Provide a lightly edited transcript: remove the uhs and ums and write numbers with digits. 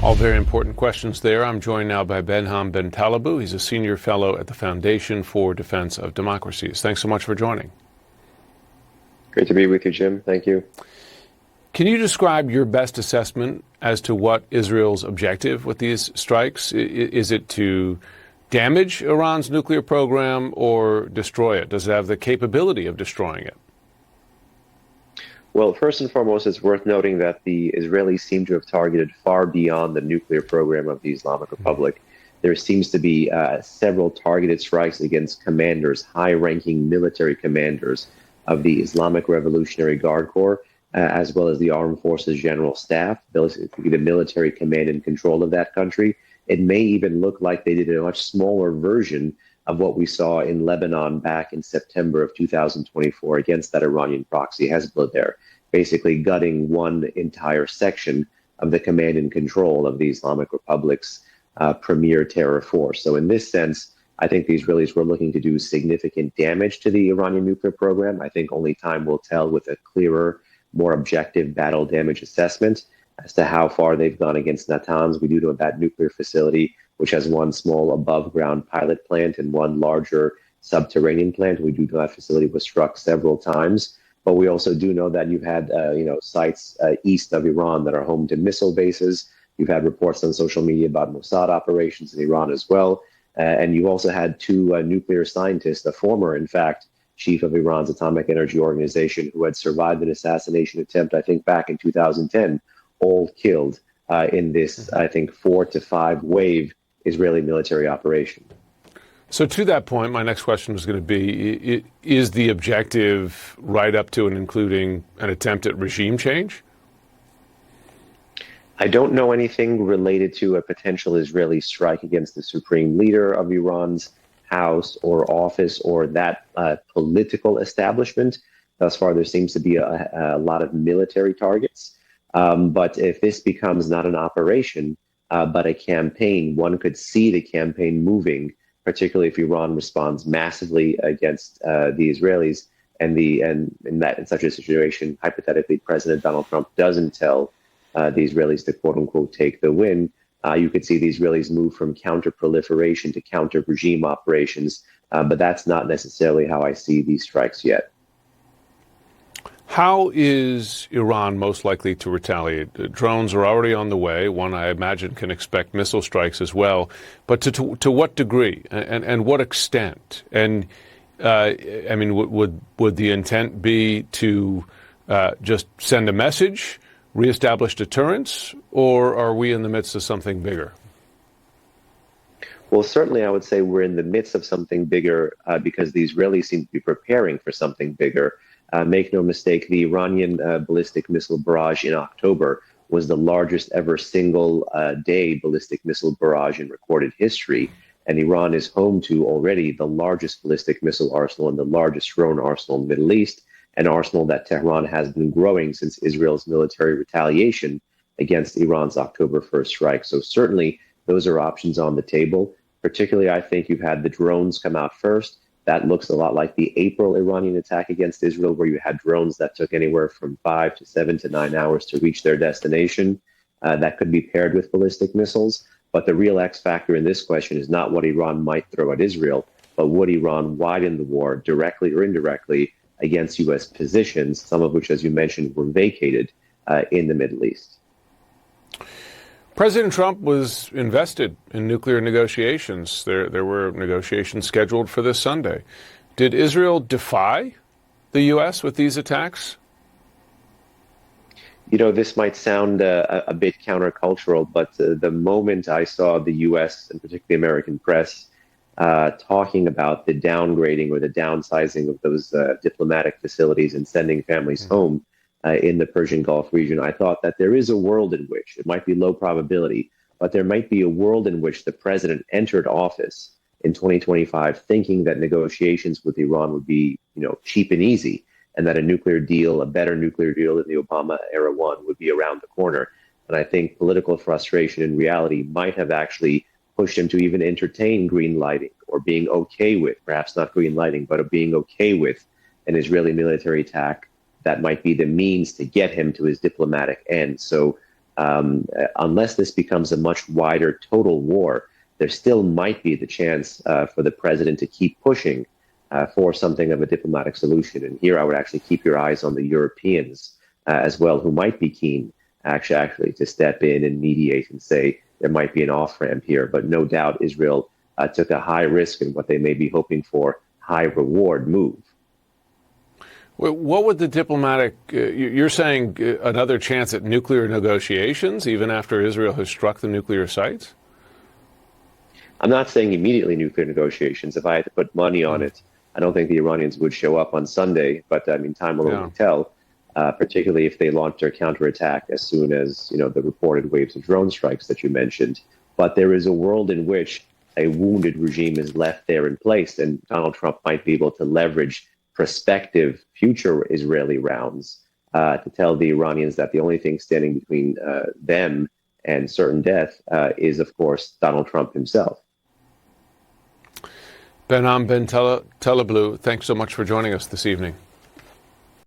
All very important questions there. I'm joined now by Behnam Ben Taleblu. He's a senior fellow at the Foundation for Defense of Democracies. Thanks so much for joining. Great to be with you, Jim. Thank you. Can you describe your best assessment as to what Israel's objective with these strikes? Is it to damage Iran's nuclear program or destroy it? Does it have the capability of destroying it? Well, first and foremost, it's worth noting that the Israelis seem to have targeted far beyond the nuclear program of the Islamic Republic. There seems to be several targeted strikes against commanders, high-ranking military commanders of the Islamic Revolutionary Guard Corps, as well as the Armed Forces General Staff, the military command and control of that country. It may even look like they did a much smaller version of what we saw in Lebanon back in September of 2024 against that Iranian proxy Hezbollah there, basically gutting one entire section of the command and control of the Islamic Republic's premier terror force. So in this sense, I think the Israelis were looking to do significant damage to the Iranian nuclear program. I think only time will tell with a clearer, more objective battle damage assessment as to how far they've gone against Natanz. We do know that nuclear facility, which has one small above-ground pilot plant and one larger subterranean plant. We do know that facility was struck several times. But we also do know that you've had sites east of Iran that are home to missile bases. You've had reports on social media about Mossad operations in Iran as well. And you also had two nuclear scientists, a former, in fact, chief of Iran's Atomic Energy Organization, who had survived an assassination attempt, I think, back in 2010, all killed in this, I think, 4 to 5 wave Israeli military operation. So to that point, my next question was going to be, is the objective right up to and including an attempt at regime change? I don't know anything related to a potential Israeli strike against the supreme leader of Iran's house or office or that political establishment. Thus far, there seems to be a lot of military targets. But if this becomes not an operation, but a campaign, one could see the campaign moving, particularly if Iran responds massively against the Israelis, and in such a situation, hypothetically, President Donald Trump doesn't tell the Israelis to quote unquote take the win. You could see the Israelis move from counter-proliferation to counter-regime operations, but that's not necessarily how I see these strikes yet. How is Iran most likely to retaliate? Drones are already on the way. One, I imagine, can expect missile strikes as well. But to what degree and what extent? And I mean, would the intent be to just send a message, reestablish deterrence, or are we in the midst of something bigger? Well, certainly I would say we're in the midst of something bigger because the Israelis seem to be preparing for something bigger. Make no mistake, the Iranian ballistic missile barrage in October was the largest ever single-day ballistic missile barrage in recorded history. And Iran is home to already the largest ballistic missile arsenal and the largest drone arsenal in the Middle East, an arsenal that Tehran has been growing since Israel's military retaliation against Iran's October 1st strike. So certainly those are options on the table. Particularly, I think you've had the drones come out first. That looks a lot like the April Iranian attack against Israel, where you had drones that took anywhere from 5 to 7 to 9 hours to reach their destination. That could be paired with ballistic missiles. But the real X factor in this question is not what Iran might throw at Israel, but would Iran widen the war directly or indirectly against U.S. positions, some of which, as you mentioned, were vacated in the Middle East. President Trump was invested in nuclear negotiations. There were negotiations scheduled for this Sunday. Did Israel defy the U.S. with these attacks? You know, this might sound a bit countercultural, but the moment I saw the U.S. and particularly American press talking about the downgrading or the downsizing of those diplomatic facilities and sending families home in the Persian Gulf region, I thought that there is a world in which, it might be low probability, but there might be a world in which the president entered office in 2025 thinking that negotiations with Iran would be, cheap and easy, and that a nuclear deal, a better nuclear deal than the Obama era one, would be around the corner. And I think political frustration in reality might have actually pushed him to even entertain green lighting or being okay with, perhaps not green lighting, but being okay with an Israeli military attack that might be the means to get him to his diplomatic end. So unless this becomes a much wider total war, there still might be the chance for the president to keep pushing for something of a diplomatic solution. And here I would actually keep your eyes on the Europeans as well, who might be keen actually to step in and mediate and say there might be an off-ramp here. But no doubt Israel took a high risk in what they may be hoping for high reward move. Well, what would the diplomatic, you're saying another chance at nuclear negotiations even after Israel has struck the nuclear sites? I'm not saying immediately nuclear negotiations. If I had to put money on it, I don't think the Iranians would show up on Sunday, but I mean, time will only tell, particularly if they launch their counterattack as soon as, the reported waves of drone strikes that you mentioned. But there is a world in which a wounded regime is left there in place, and Donald Trump might be able to leverage prospective future Israeli rounds to tell the Iranians that the only thing standing between them and certain death is, of course, Donald Trump himself. Behnam Ben Taleblu, thanks so much for joining us this evening.